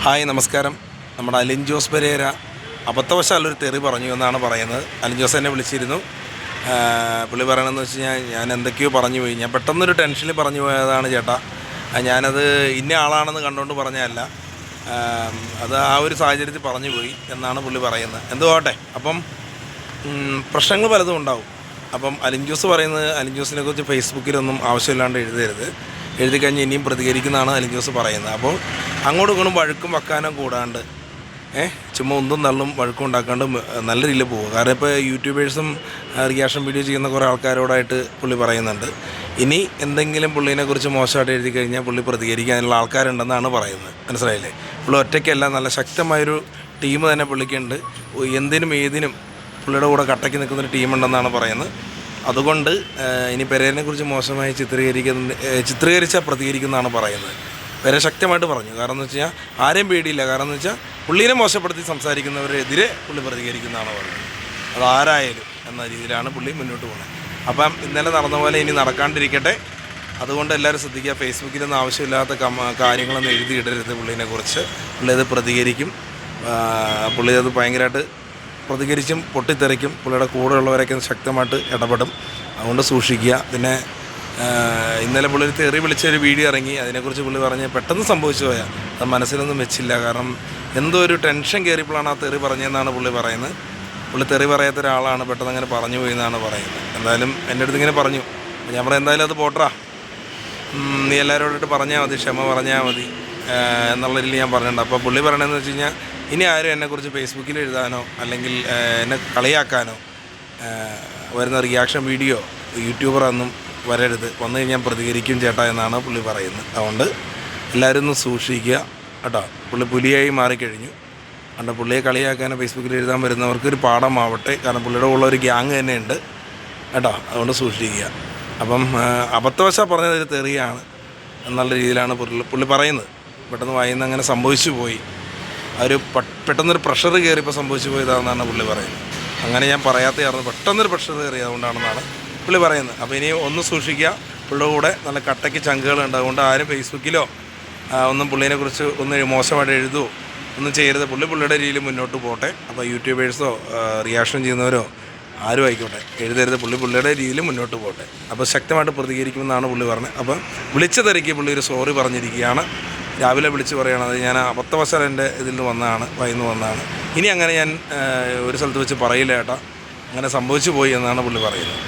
Hi നമസ്കാരം. നമ്മുടെ Alin Jose Pereira അബദ്ധവശാലൊരു തെറി പറഞ്ഞു എന്നാണ് പറയുന്നത്. അലിൻ ജോസ് എന്നെ വിളിച്ചിരുന്നു. പുള്ളി പറയണമെന്ന് വെച്ച് കഴിഞ്ഞാൽ ഞാൻ എന്തൊക്കെയോ പറഞ്ഞു പോയി. ഞാൻ പെട്ടെന്നൊരു ടെൻഷനിൽ പറഞ്ഞു പോയതാണ് ചേട്ടാ. ഞാനത് ഇന്ന ആളാണെന്ന് കണ്ടുകൊണ്ട് പറഞ്ഞതല്ല, അത് ആ ഒരു സാഹചര്യത്തിൽ പറഞ്ഞു പോയി എന്നാണ് പുള്ളി പറയുന്നത്. എന്തുവാട്ടെ, അപ്പം പ്രശ്നങ്ങൾ പലതും ഉണ്ടാവും. അപ്പം അലിൻ ജോസ് പറയുന്നത്, അലിൻ ജോസിനെ കുറിച്ച് ഫേസ്ബുക്കിലൊന്നും ആവശ്യമില്ലാണ്ട് എഴുതി കഴിഞ്ഞ് ഇനിയും പ്രതികരിക്കുന്നതാണ് അലിൻ ജോസ് പറയുന്നത്. അപ്പോൾ അങ്ങോട്ടും ഇങ്ങോട്ടും വഴക്കും വക്കാനോ കൂടാണ്ട് ചുമ്മാ ഒന്നും തള്ളും വഴക്കും ഉണ്ടാക്കാണ്ട് നല്ല രീതിയിൽ പോകുക. കാരണം ഇപ്പോൾ യൂട്യൂബേഴ്സും റിയാക്ഷൻ വീഡിയോ ചെയ്യുന്ന കുറേ ആൾക്കാരോടായിട്ട് പുള്ളി പറയുന്നുണ്ട്, ഇനി എന്തെങ്കിലും പുള്ളീനെക്കുറിച്ച് മോശമായിട്ട് എഴുതി കഴിഞ്ഞാൽ പുള്ളി പ്രതികരിക്കാനുള്ള ആൾക്കാരുണ്ടെന്നാണ് പറയുന്നത്. മനസ്സിലായില്ലേ? പുള്ളി ഒറ്റയ്ക്കല്ല, നല്ല ശക്തമായൊരു ടീം തന്നെ പുള്ളിക്കുണ്ട്. എന്തിനും ഏതിനും പുള്ളിയുടെ കൂടെ കട്ടയ്ക്ക് നിൽക്കുന്നൊരു ടീമുണ്ടെന്നാണ് പറയുന്നത്. അതുകൊണ്ട് ഇനി പെരേരനെ കുറിച്ച് മോശമായി ചിത്രീകരിച്ചാൽ പ്രതികരിക്കുന്നതാണ് പറയുന്നത്. പെരേര ശക്തമായിട്ട് പറഞ്ഞു. കാരണം എന്ന് വെച്ച് കഴിഞ്ഞാൽ ആരെയും പേടിയില്ല. കാരണം എന്ന് വെച്ചാൽ പുള്ളീനെ മോശപ്പെടുത്തി സംസാരിക്കുന്നവരെതിരെ പുള്ളി പ്രതികരിക്കുന്നതാണ് പറയുന്നത്. അതാരായാലും എന്ന രീതിയിലാണ് പുള്ളി മുന്നോട്ട് പോകുന്നത്. അപ്പം ഇന്നലെ നടന്ന പോലെ ഇനി നടക്കാണ്ടിരിക്കട്ടെ. അതുകൊണ്ട് എല്ലാവരും ശ്രദ്ധിക്കുക. ഫേസ്ബുക്കിലൊന്നും ആവശ്യമില്ലാത്ത കാര്യങ്ങളൊന്നും എഴുതിയിടരുത്. പുള്ളീനെക്കുറിച്ച് പുള്ളി അത് പ്രതികരിക്കും. പുള്ളി അത് ഭയങ്കരമായിട്ട് പ്രതികരിച്ചും പൊട്ടിത്തെറിക്കും. പുള്ളിയുടെ കൂടെയുള്ളവരൊക്കെ ശക്തമായിട്ട് ഇടപെടും. അതുകൊണ്ട് സൂക്ഷിക്കുക. പിന്നെ ഇന്നലെ പുള്ളി തെറി വിളിച്ചൊരു വീഡിയോ ഇറങ്ങി. അതിനെക്കുറിച്ച് പുള്ളി പറഞ്ഞ് പെട്ടെന്ന് സംഭവിച്ചു പോയാൽ അത് മനസ്സിലൊന്നും വെച്ചില്ല. കാരണം എന്തോ ഒരു ടെൻഷൻ കയറിയപ്പോഴാണ് ആ തെറി പറഞ്ഞതെന്നാണ് പുള്ളി പറയുന്നത്. പുള്ളി തെറി പറയാത്ത ഒരാളാണ്, പെട്ടെന്ന് അങ്ങനെ പറഞ്ഞു പോയി എന്നാണ് പറയുന്നത്. എന്തായാലും എൻ്റെ അടുത്ത് ഇങ്ങനെ പറഞ്ഞു. ഞാൻ പറയാം, എന്തായാലും അത് പോട്ടറാ, നീ എല്ലാവരോടായിട്ട് പറഞ്ഞാൽ മതി, ക്ഷമ പറഞ്ഞാൽ മതി എന്നുള്ള രീതിയിൽ ഞാൻ പറഞ്ഞിട്ടുണ്ട്. അപ്പോൾ പുള്ളി പറയണതെന്ന് വെച്ച് കഴിഞ്ഞാൽ, ഇനി ആരും എന്നെക്കുറിച്ച് ഫേസ്ബുക്കിൽ എഴുതാനോ അല്ലെങ്കിൽ എന്നെ കളിയാക്കാനോ വരുന്ന റിയാക്ഷൻ വീഡിയോ യൂട്യൂബറൊന്നും വരരുത്. വന്നു കഴിഞ്ഞാൽ പ്രതികരിക്കും ചേട്ടാ എന്നാണ് പുള്ളി പറയുന്നത്. അതുകൊണ്ട് എല്ലാവരും ഒന്ന് സൂക്ഷിക്കുക കേട്ടോ. പുള്ളി പുലിയായി മാറിക്കഴിഞ്ഞു. അതുകൊണ്ട് പുള്ളിയെ കളിയാക്കാനോ ഫേസ്ബുക്കിൽ എഴുതാൻ വരുന്നവർക്കൊരു പാഠമാവട്ടെ. കാരണം പുള്ളിയുടെ ഉള്ള ഒരു ഗ്യാങ് തന്നെ ഉണ്ട് കേട്ടോ. അതുകൊണ്ട് സൂക്ഷിക്കുക. അപ്പം അബദ്ധവശാൽ പറഞ്ഞതൊരു തെറിയാണ് എന്നുള്ള രീതിയിലാണ് പുള്ളി പറയുന്നത്. പെട്ടെന്ന് വായിന്ന് അങ്ങനെ സംഭവിച്ചു പോയി. ഒരു പെട്ടെന്നൊരു പ്രഷർ കയറിയപ്പോൾ സംഭവിച്ചു പോയതാണെന്നാണ് പുള്ളി പറയുന്നത്. അങ്ങനെ ഞാൻ പറയാത്തയായിരുന്നു, പെട്ടെന്നൊരു പ്രഷർ കയറി, അതുകൊണ്ടാണെന്നാണ് പുള്ളി പറയുന്നത്. അപ്പോൾ ഇനി ഒന്ന് സൂക്ഷിക്കുക. പുള്ളിയുടെ കൂടെ നല്ല കട്ടയ്ക്ക് ചങ്കുകളുണ്ട്. അതുകൊണ്ട് ആരും ഫേസ്ബുക്കിലോ ഒന്നും പുള്ളീനെക്കുറിച്ച് ഒന്ന് മോശമായിട്ട് എഴുതുമോ ഒന്നും ചെയ്യരുത്. പുള്ളിയുടെ രീതിയിൽ മുന്നോട്ട് പോട്ടെ. അപ്പോൾ യൂട്യൂബേഴ്സോ റിയാക്ഷൻ ചെയ്യുന്നവരോ ആരും ആയിക്കോട്ടെ, എഴുതരുത്. പുള്ളിയുടെ രീതിയിൽ മുന്നോട്ട് പോട്ടെ. അപ്പോൾ ശക്തമായിട്ട് പ്രതികരിക്കുമെന്നാണ് പുള്ളി പറഞ്ഞത്. അപ്പോൾ വിളിച്ച തിരക്കി പുള്ളി ഒരു സോറി പറഞ്ഞിരിക്കുകയാണ്. രാവിലെ വിളിച്ച് പറയണത്, ഞാൻ അബദ്ധവശാൽ എൻ്റെ ഇതിൽ നിന്ന് വന്നതാണ്, വൈന്ന് വന്നതാണ്. ഇനി അങ്ങനെ ഞാൻ ഒരു സ്ഥലത്ത് വെച്ച് പറയില്ല ചേട്ടാ, അങ്ങനെ സംഭവിച്ചു പോയി എന്നാണ് പുള്ളി പറയുന്നത്.